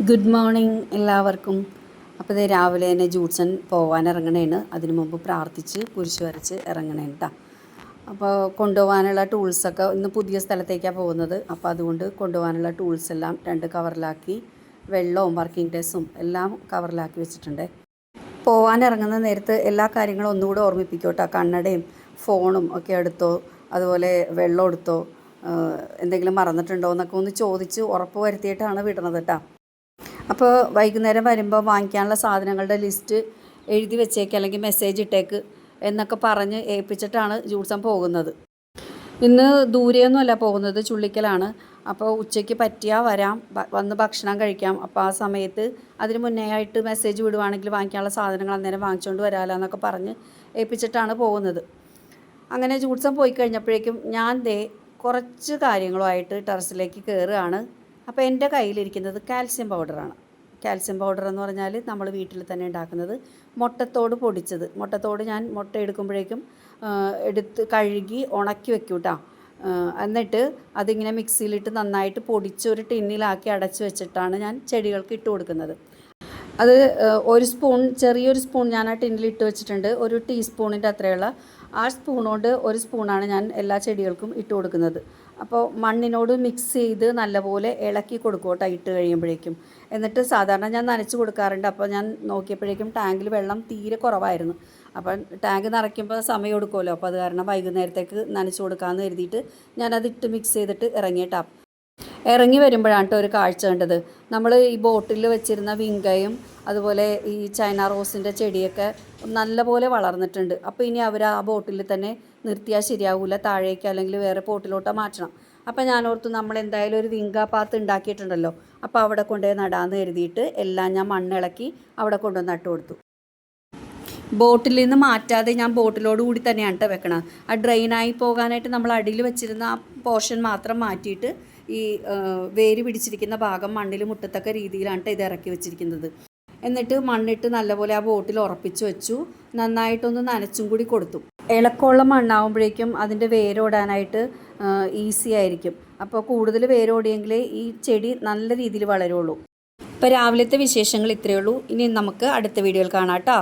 Good morning എല്ലാവർക്കും. അപ്പോൾ ഇത് രാവിലെ തന്നെ ജൂഡ്സൺ പോകാൻ ഇറങ്ങണേണ്. അതിനു മുമ്പ് പ്രാർത്ഥിച്ച് കുരിശ് വരച്ച് ഇറങ്ങണേണ് കേട്ടോ. അപ്പോൾ കൊണ്ടുപോകാനുള്ള ടൂൾസൊക്കെ ഇന്ന് പുതിയ സ്ഥലത്തേക്കാണ് പോകുന്നത്. അപ്പോൾ അതുകൊണ്ട് കൊണ്ടുപോകാനുള്ള ടൂൾസ് എല്ലാം 2 കവറിലാക്കി, വെള്ളവും വർക്കിംഗ് ഡ്രസ്സും എല്ലാം കവറിലാക്കി വെച്ചിട്ടുണ്ട്. പോകാൻ ഇറങ്ങുന്ന നേരത്ത് എല്ലാ കാര്യങ്ങളും ഒന്നുകൂടെ ഓർമ്മിപ്പിക്കും കേട്ടോ. കണ്ണടയും ഫോണും ഒക്കെ എടുത്തോ, അതുപോലെ വെള്ളം എടുത്തോ, എന്തെങ്കിലും മറന്നിട്ടുണ്ടോ എന്നൊക്കെ ഒന്ന് ചോദിച്ച് ഉറപ്പ് വരുത്തിയിട്ടാണ് വിടുന്നത് കേട്ടോ. അപ്പോൾ വൈകുന്നേരം വരുമ്പോൾ വാങ്ങിക്കാനുള്ള സാധനങ്ങളുടെ ലിസ്റ്റ് എഴുതി വെച്ചേക്ക്, അല്ലെങ്കിൽ മെസ്സേജ് ഇട്ടേക്ക് എന്നൊക്കെ പറഞ്ഞ് ഏൽപ്പിച്ചിട്ടാണ് ജൂഡ്സൺ പോകുന്നത്. ഇന്ന് ദൂരെയൊന്നുമല്ല പോകുന്നത്, ചുള്ളിക്കലാണ്. അപ്പോൾ ഉച്ചയ്ക്ക് പറ്റിയാൽ വരാം, വന്ന് ഭക്ഷണം കഴിക്കാം. അപ്പോൾ ആ സമയത്ത് അതിന് മുന്നേ ആയിട്ട് മെസ്സേജ് വിടുവാണെങ്കിൽ വാങ്ങിക്കാനുള്ള സാധനങ്ങൾ അന്നേരം വാങ്ങിച്ചുകൊണ്ട് വരാമല്ലോ എന്നൊക്കെ പറഞ്ഞ് ഏൽപ്പിച്ചിട്ടാണ് പോകുന്നത്. അങ്ങനെ ജൂഡ്സൺ പോയി കഴിഞ്ഞപ്പോഴേക്കും ഞാൻ കുറച്ച് കാര്യങ്ങളുമായിട്ട് ടെറസിലേക്ക് കയറുകയാണ്. അപ്പോൾ എൻ്റെ കയ്യിലിരിക്കുന്നത് കാൽസ്യം പൗഡറാണ്. കാൽസ്യം പൗഡർ എന്ന് പറഞ്ഞാൽ നമ്മൾ വീട്ടിൽ തന്നെ ഉണ്ടാക്കുന്നത്, മുട്ടത്തോട് പൊടിച്ചത്. മുട്ടത്തോട് ഞാൻ മുട്ട എടുക്കുമ്പോഴേക്കും എടുത്ത് കഴുകി ഉണക്കി വെക്കും കേട്ടോ. എന്നിട്ട് അതിങ്ങനെ മിക്സിയിലിട്ട് നന്നായിട്ട് പൊടിച്ച് ഒരു ടിന്നിലാക്കി അടച്ച് വെച്ചിട്ടാണ് ഞാൻ ചെടികൾക്ക് ഇട്ട് കൊടുക്കുന്നത്. അത് ഒരു സ്പൂൺ, ചെറിയൊരു സ്പൂൺ ഞാൻ ആ ടിന്നിൽ ഇട്ട് വെച്ചിട്ടുണ്ട്. ഒരു ടീസ്പൂണിൻ്റെ അത്രയുള്ള ആ സ്പൂൺ കൊണ്ട് ഒരു സ്പൂണാണ് ഞാൻ എല്ലാ ചെടികൾക്കും ഇട്ട് കൊടുക്കുന്നത്. അപ്പോൾ മണ്ണിനോട് മിക്സ് ചെയ്ത് നല്ലപോലെ ഇളക്കി കൊടുക്കും കേട്ടോ ഇട്ട് കഴിയുമ്പോഴേക്കും. എന്നിട്ട് സാധാരണ ഞാൻ നനച്ച് കൊടുക്കാറുണ്ട്. അപ്പോൾ ഞാൻ നോക്കിയപ്പോഴേക്കും ടാങ്കിൽ വെള്ളം തീരെ കുറവായിരുന്നു. അപ്പം ടാങ്ക് നിറയ്ക്കുമ്പോൾ സമയം എടുക്കുമല്ലോ. അപ്പോൾ അത് കാരണം വൈകുന്നേരത്തേക്ക് നനച്ച് കൊടുക്കാമെന്ന് കരുതിയിട്ട് ഞാനതിട്ട് മിക്സ് ചെയ്തിട്ട് ഇറങ്ങിയിട്ടാ. ഇറങ്ങി വരുമ്പോഴാണ് കേട്ടോ ഒരു കാഴ്ച കണ്ടത്. നമ്മൾ ഈ ബോട്ടിൽ വെച്ചിരുന്ന വിങ്കയും അതുപോലെ ഈ ചൈന റോസിൻ്റെ ചെടിയൊക്കെ നല്ലപോലെ വളർന്നിട്ടുണ്ട്. അപ്പോൾ ഇനി അവർ ആ ബോട്ടിൽ തന്നെ നിർത്തിയാൽ ശരിയാവില്ല, താഴേക്ക് അല്ലെങ്കിൽ വേറെ പോട്ടിലോട്ട് മാറ്റണം. അപ്പോൾ ഞാൻ ഓർത്തു നമ്മൾ എന്തായാലും ഒരു വിങ്ക പാത്ത് ഉണ്ടാക്കിയിട്ടുണ്ടല്ലോ, അപ്പോൾ അവിടെ കൊണ്ടുപോയി നടാമെന്ന് കരുതിയിട്ട് എല്ലാം ഞാൻ മണ്ണിളക്കി അവിടെ കൊണ്ടുവന്ന് നട്ടു കൊടുത്തു. ബോട്ടിൽ നിന്ന് മാറ്റാതെ ഞാൻ ബോട്ടിലോട് കൂടി തന്നെയാണ് കേട്ടോ വെക്കണം. ആ ഡ്രെയിനായി പോകാനായിട്ട് നമ്മൾ അടിയിൽ വെച്ചിരുന്ന ആ പോർഷൻ മാത്രം മാറ്റിയിട്ട് ഈ വേര് പിടിച്ചിരിക്കുന്ന ഭാഗം മണ്ണിൽ മുട്ടത്തക്ക രീതിയിലാണ് ഇത് ഇറക്കി വെച്ചിരിക്കുന്നത്. എന്നിട്ട് മണ്ണിട്ട് നല്ലപോലെ ആ ബോട്ടിൽ ഉറപ്പിച്ച് വെച്ചു. നന്നായിട്ടൊന്ന് നനച്ചും കൂടി കൊടുത്തു. ഇളക്കമുള്ള മണ്ണാവുമ്പോഴേക്കും അതിൻ്റെ വേരോടാനായിട്ട് ഈസി ആയിരിക്കും. അപ്പോൾ കൂടുതൽ വേരോടിയെങ്കിൽ ഈ ചെടി നല്ല രീതിയിൽ വളരുള്ളൂ. ഇപ്പോൾ രാവിലത്തെ വിശേഷങ്ങൾ ഇത്രയേ ഉള്ളൂ. ഇനി നമുക്ക് അടുത്ത വീഡിയോയിൽ കാണാം കേട്ടോ.